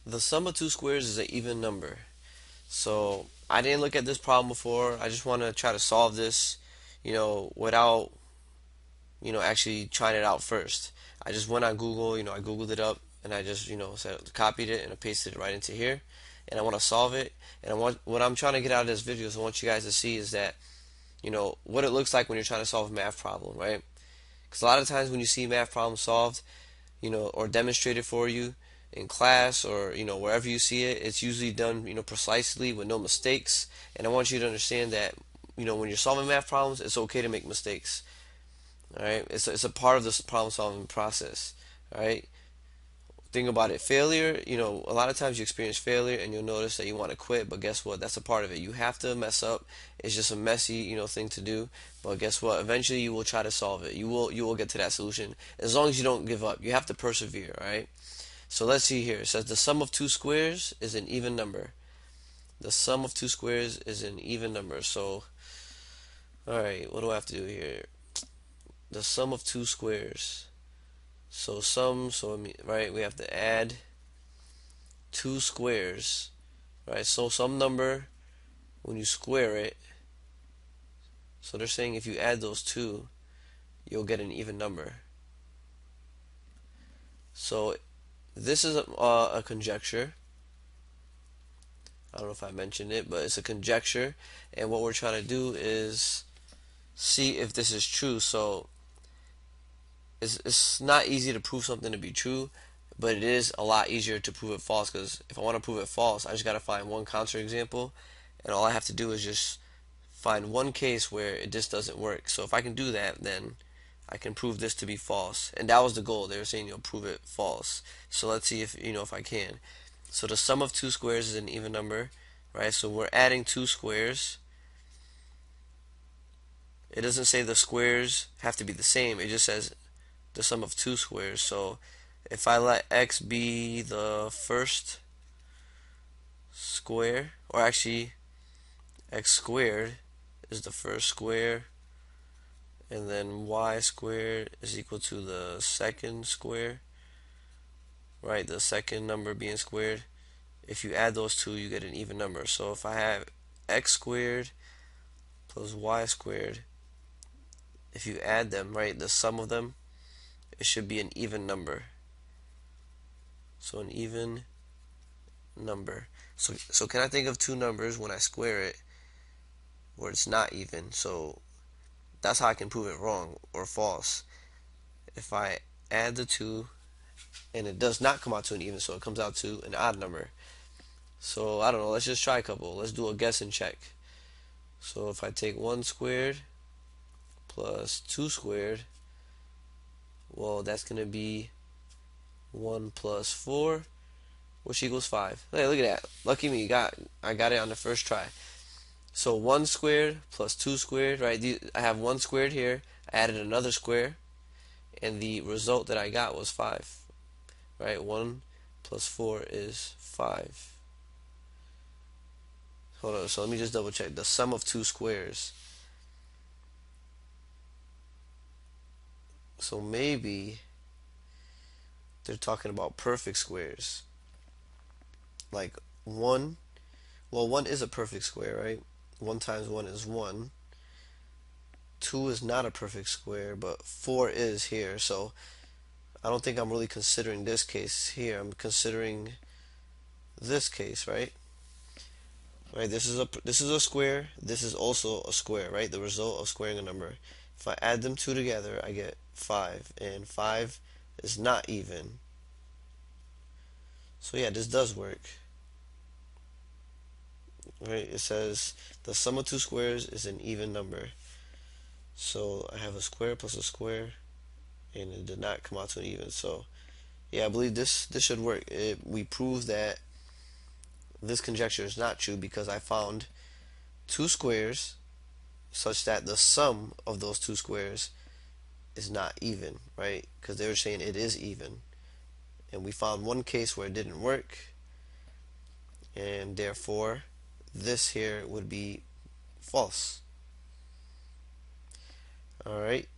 The sum of two squares is an even number. So I didn't look at this problem before. I just want to try to solve this, without, actually trying it out first. I just went on Google, I Googled it up and I just, copied it and I pasted it right into here. And I want to solve it. And what I'm trying to get out of this video is I want you guys to see is that, what it looks like when you're trying to solve a math problem, right? Because a lot of times when you see math problems solved, or demonstrated for you in class or wherever you see it, it's usually done precisely with no mistakes. And I want you to understand that when you're solving math problems, it's okay to make mistakes. All right, it's a part of this problem solving process. All right, think about it. Failure, a lot of times you experience failure and you'll notice that you want to quit, but guess what? That's a part of it. You have to mess up. It's just a messy, thing to do. But guess what? Eventually you will try to solve it. You will get to that solution as long as you don't give up. You have to persevere, all right? So let's see here. It says the sum of two squares is an even number. The sum of two squares is an even number. So, all right, what do I have to do here? The sum of two squares. Right, we have to add two squares, right? So some number, when you square it, so they're saying if you add those two, you'll get an even number. So this is a conjecture. I don't know if I mentioned it, but it's a conjecture, and what we're trying to do is see if this is true. So it's not easy to prove something to be true, but it is a lot easier to prove it false, because if I want to prove it false, I just got to find one counterexample, and all I have to do is just find one case where it just doesn't work. So if I can do that, then I can prove this to be false. And that was the goal. They were saying, prove it false. So let's see if I can. So the sum of two squares is an even number, right? So we're adding two squares. It doesn't say the squares have to be the same. It just says the sum of two squares. So if I let x be the first square, or actually x squared is the first square, and then y squared is equal to the second square, right? The second number being squared. If you add those two, you get an even number. So if I have x squared plus y squared, if you add them, right, the sum of them, it should be an even number. So an even number. So can I think of two numbers when I square it where it's not even? So that's how I can prove it wrong or false. If I add the two and it does not come out to an even, so it comes out to an odd number. So I don't know, let's just try a couple. Let's do a guess and check. So if I take 1 squared plus 2 squared, well, that's going to be 1 plus 4, which equals 5. Hey, look at that. Lucky me, I got it on the first try. So 1 squared plus 2 squared, right? I have 1 squared here. I added another square, and the result that I got was 5. Right? 1 plus 4 is 5. Hold on, so let me just double check. The sum of two squares. So maybe they're talking about perfect squares. Like 1, well, 1 is a perfect square, right? 1 times 1 is 1. 2 is not a perfect square, but 4 is here. So I don't think I'm really considering this case here. I'm considering this case, right? Right, this is a square. This is also a square, right? The result of squaring a number. If I add them two together, I get 5, and 5 is not even. So yeah, this does work. Right? It says the sum of two squares is an even number. So I have a square plus a square, and it did not come out to an even. So yeah, I believe this should work. We prove that this conjecture is not true because I found two squares such that the sum of those two squares is not even, right? Because they were saying it is even. And we found one case where it didn't work, and therefore this here would be false. Alright,